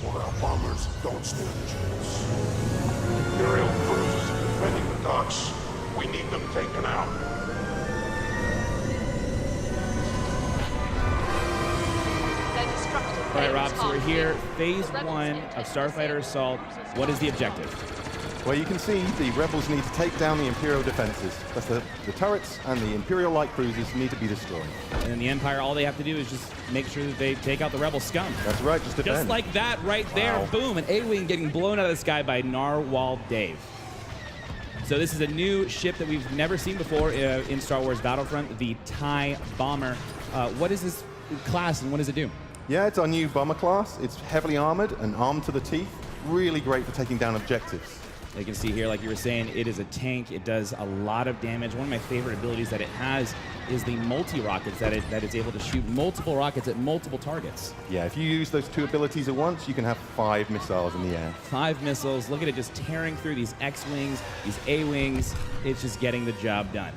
Well, our bombers don't stand a chance. Imperial cruisers are defending the docks. We need them taken out. All right, Rob, so we're here, phase 1 of Starfighter Assault. What is the objective? Well, you can see the rebels need to take down the Imperial defenses. That's the turrets and the Imperial light cruisers need to be destroyed. And then the Empire, all they have to do is just make sure that they take out the rebel scum. That's right, just defend. Just like that right there. Wow. Boom, an A-Wing getting blown out of the sky by Narwhal Dave. So this is a new ship that we've never seen before in Star Wars Battlefront, the TIE Bomber. What is this class and what does it do? Yeah, it's our new bomber class. It's heavily armored and armed to the teeth. Really great for taking down objectives. You can see here, like you were saying, it is a tank. It does a lot of damage. One of my favorite abilities that it has is the multi-rockets, that it's able to shoot multiple rockets at multiple targets. Yeah, if you use those 2 abilities at once, you can have 5 missiles in the air. 5 missiles. Look at it just tearing through these X-Wings, these A-Wings. It's just getting the job done.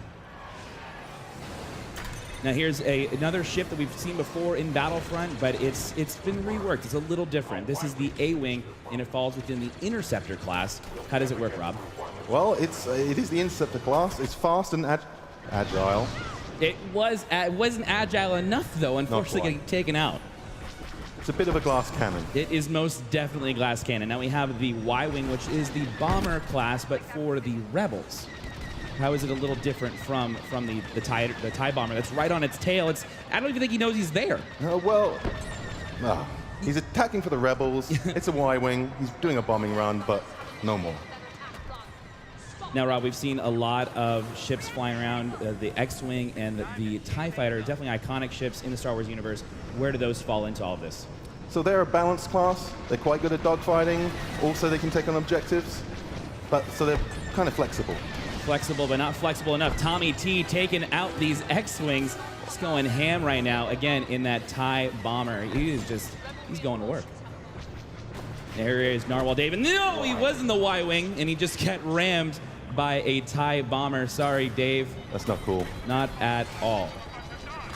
Now here's another ship that we've seen before in Battlefront, but it's been reworked. It's a little different. This is the A-Wing, and it falls within the Interceptor class. How does it work, Rob? Well, it is the Interceptor class. It's fast and agile. It wasn't agile enough, though, unfortunately, getting taken out. It's a bit of a glass cannon. It is most definitely a glass cannon. Now we have the Y-Wing, which is the bomber class, but for the rebels. How is it a little different from the TIE bomber that's right on its tail? I don't even think he knows he's there. He's attacking for the rebels. It's a Y-Wing. He's doing a bombing run, but no more. Now, Rob, we've seen a lot of ships flying around, the X-Wing and the TIE Fighter, definitely iconic ships in the Star Wars universe. Where do those fall into all of this? So they're a balanced class. They're quite good at dogfighting. Also, they can take on objectives. So they're kind of flexible. Flexible, but not flexible enough. Tommy T taking out these X-Wings. He's going ham right now, again, in that TIE bomber. He's going to work. There is Narwhal Dave. No, he was in the Y-Wing, and he just got rammed by a TIE bomber. Sorry, Dave. That's not cool. Not at all.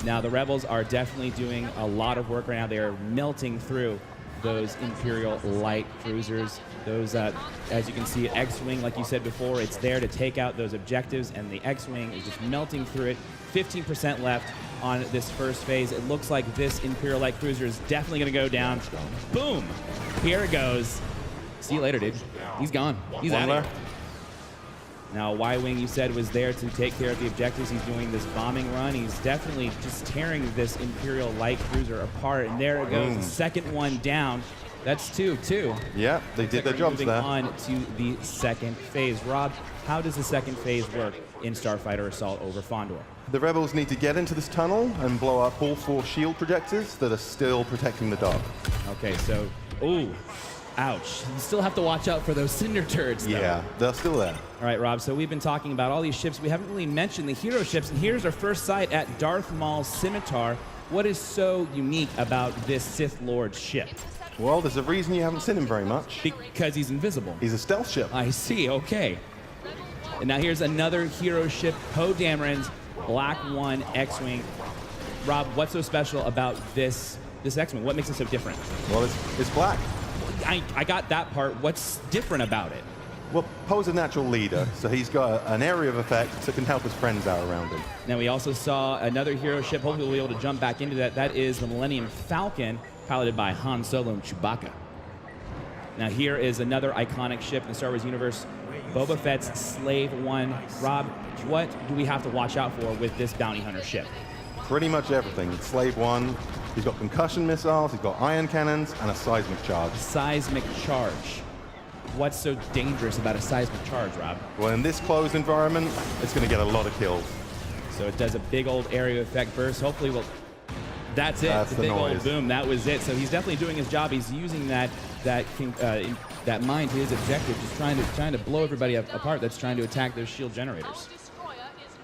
Now, the Rebels are definitely doing a lot of work right now. They are melting through those Imperial light cruisers. Those, as you can see, X-Wing, like you said before, it's there to take out those objectives, and the X-Wing is just melting through it. 15% left on this first phase. It looks like this Imperial light cruiser is definitely going to go down. Boom! Here it goes. See you later, dude. He's gone. He's out of here. Now, Y-Wing, you said, was there to take care of the objectives. He's doing this bombing run. He's definitely just tearing this Imperial light cruiser apart. And there it goes, the second one down. That's two. Yeah, they did their jobs there. Moving on to the second phase. Rob, how does the second phase work in Starfighter Assault over Fondor? The rebels need to get into this tunnel and blow up all 4 shield projectors that are still protecting the dock. Okay, so, ooh. Ouch. You still have to watch out for those cinder turrets, though. Yeah, they're still there. All right, Rob, so we've been talking about all these ships. We haven't really mentioned the hero ships, and here's our first sight at Darth Maul's Scimitar. What is so unique about this Sith Lord ship? Well, there's a reason you haven't seen him very much. Because he's invisible. He's a stealth ship. I see, okay. And now here's another hero ship, Poe Dameron's Black 1 X-Wing. Rob, what's so special about this X-Wing? What makes it so different? Well, it's black. I got that part. What's different about it? Well, Poe's a natural leader, so he's got an area of effect that can help his friends out around him. Now, we also saw another hero ship. Hopefully, we'll be able to jump back into that. That is the Millennium Falcon, piloted by Han Solo and Chewbacca. Now, here is another iconic ship in the Star Wars universe, Boba Fett's Slave 1. Rob, what do we have to watch out for with this bounty hunter ship? Pretty much everything. It's Slave 1. He's got concussion missiles, he's got ion cannons, and a seismic charge. Seismic charge. What's so dangerous about a seismic charge, Rob? Well, in this closed environment, it's going to get a lot of kills. So it does a big old area effect burst. Hopefully, that's it. That's the the big noise. Old boom. That was it. So he's definitely doing his job. He's using that mine to his objective, just trying to blow everybody apart that's trying to attack those shield generators.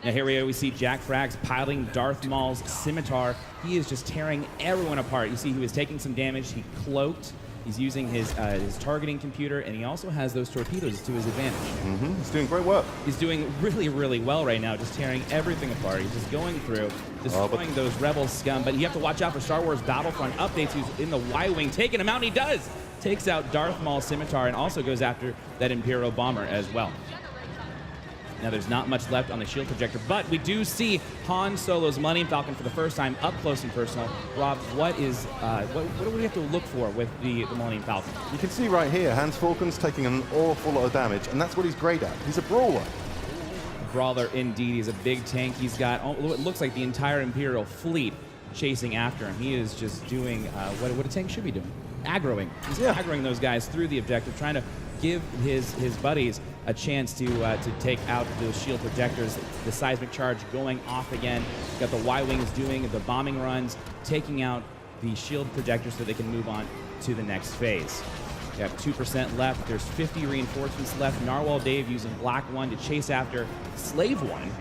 Now here we see Jack Frags piloting Darth Maul's Scimitar. He is just tearing everyone apart. You see he was taking some damage. He cloaked. He's using his targeting computer, and he also has those torpedoes to his advantage. He's doing great work. He's doing really, really well right now, just tearing everything apart. He's just going through, destroying those rebel scum. But you have to watch out for Star Wars Battlefront updates. He's in the Y-Wing, taking him out, and he does! Takes out Darth Maul's scimitar and also goes after that Imperial bomber as well. Now, there's not much left on the shield projector, but we do see Han Solo's Millennium Falcon for the first time up close and personal. Rob, what do we have to look for with the Millennium Falcon? You can see right here, Hans Falcon's taking an awful lot of damage, and that's what he's great at. He's a brawler. Brawler indeed. He's a big tank. He's got what looks like the entire Imperial fleet chasing after him. He is just doing what a tank should be doing. Aggroing. He's aggroing those guys through the objective, trying to give his buddies a chance to take out those shield projectors. The seismic charge going off again. Got the Y-Wings doing the bombing runs, taking out the shield projectors so they can move on to the next phase. We have 2% left. There's 50 reinforcements left. Narwhal Dave using Black 1 to chase after Slave 1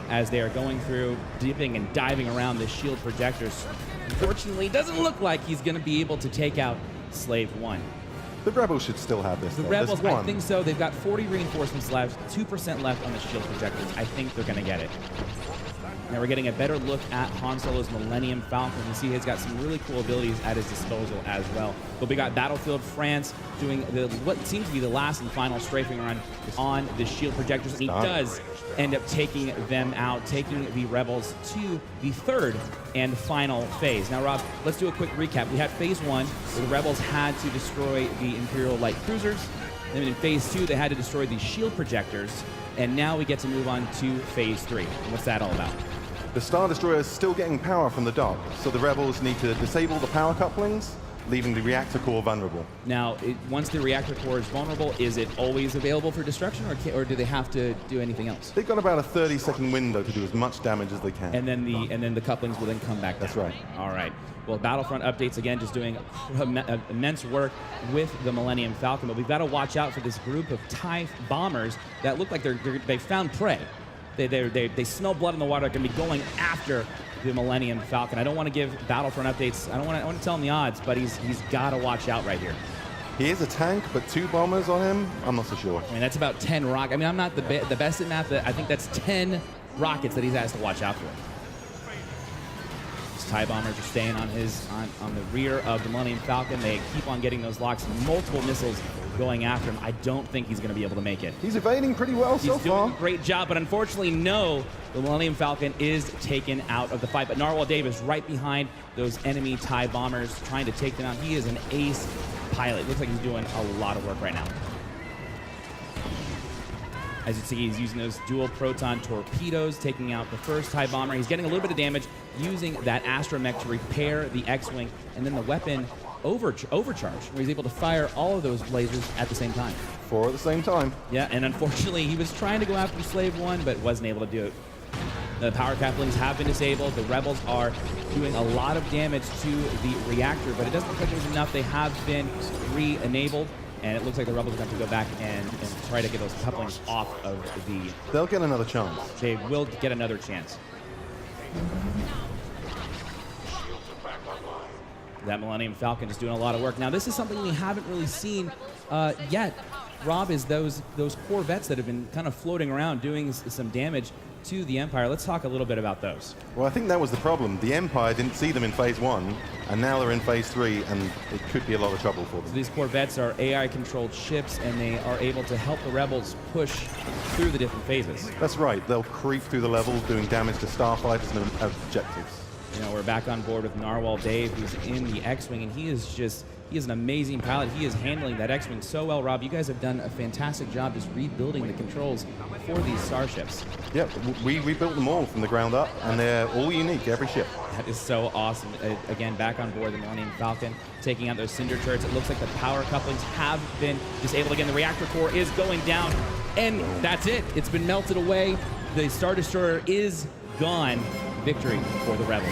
as they are going through, dipping and diving around the shield projectors. Unfortunately, it doesn't look like he's going to be able to take out Slave 1. The Rebels should still have this. The Rebels, I think so. They've got 40 reinforcements left, 2% left on the shield projectors. I think they're going to get it. Now we're getting a better look at Han Solo's Millennium Falcon. You see he's got some really cool abilities at his disposal as well. But we got Battlefield France doing what seems to be the last and final strafing run on the shield projectors. And he does end up taking them out, taking the Rebels to the third and final phase. Now, Rob, let's do a quick recap. We had phase 1, where the Rebels had to destroy the Imperial light cruisers. Then in phase 2, they had to destroy the shield projectors. And now we get to move on to phase 3. What's that all about? The Star Destroyer is still getting power from the dock, so the Rebels need to disable the power couplings, leaving the reactor core vulnerable. Now, once the reactor core is vulnerable, is it always available for destruction, or do they have to do anything else? They've got about a 30-second window to do as much damage as they can. And then the couplings will then come back down. That's right. All right. Well, Battlefront updates again, just doing immense work with the Millennium Falcon, but we've got to watch out for this group of TIE bombers that look like they found prey. They smell blood in the water. They're going to be going after the Millennium Falcon. I don't want to give Battlefront updates. I want to tell him the odds, but he's got to watch out right here. He is a tank, but 2 bombers on him, I'm not so sure. I mean, that's about 10 rockets. I mean, I'm not the best at math. I think that's 10 rockets that he has to watch out for. These TIE bombers are staying on the rear of the Millennium Falcon. They keep on getting those locks. Multiple missiles going after him. I don't think he's going to be able to make it. He's evading pretty well so far. He's doing a great job, but unfortunately, no, the Millennium Falcon is taken out of the fight. But Narwhal Dave is right behind those enemy TIE bombers, trying to take them out. He is an ace pilot. Looks like he's doing a lot of work right now. As you see, he's using those dual proton torpedoes, taking out the first TIE bomber. He's getting a little bit of damage using that astromech to repair the X-Wing, and then the weapon overcharge, where he's able to fire all of those lasers at the same time. 4 at the same time. Yeah, and unfortunately, he was trying to go after Slave 1, but wasn't able to do it. The power couplings have been disabled. The Rebels are doing a lot of damage to the reactor, but it doesn't look like there's enough. They have been re-enabled, and it looks like the Rebels are going to have to go back and try to get those couplings off of the... They'll get another chance. They will get another chance. That Millennium Falcon is doing a lot of work. Now, this is something we haven't really seen yet, Rob, is those Corvettes that have been kind of floating around doing some damage to the Empire. Let's talk a little bit about those. Well, I think that was the problem. The Empire didn't see them in phase 1, and now they're in phase 3, and it could be a lot of trouble for them. So these Corvettes are AI-controlled ships, and they are able to help the Rebels push through the different phases. That's right. They'll creep through the levels, doing damage to starfighters and objectives. You know, we're back on board with Narwhal Dave, who's in the X-Wing, and he is an amazing pilot. He is handling that X-Wing so well. Rob, you guys have done a fantastic job just rebuilding the controls for these starships. Yep, we rebuilt them all from the ground up, and they're all unique, every ship. That is so awesome. Again, back on board the Millennium Falcon, taking out those cinder turrets. It looks like the power couplings have been disabled again. The reactor core is going down, and that's it. It's been melted away. The Star Destroyer is gone. Victory for the Rebels.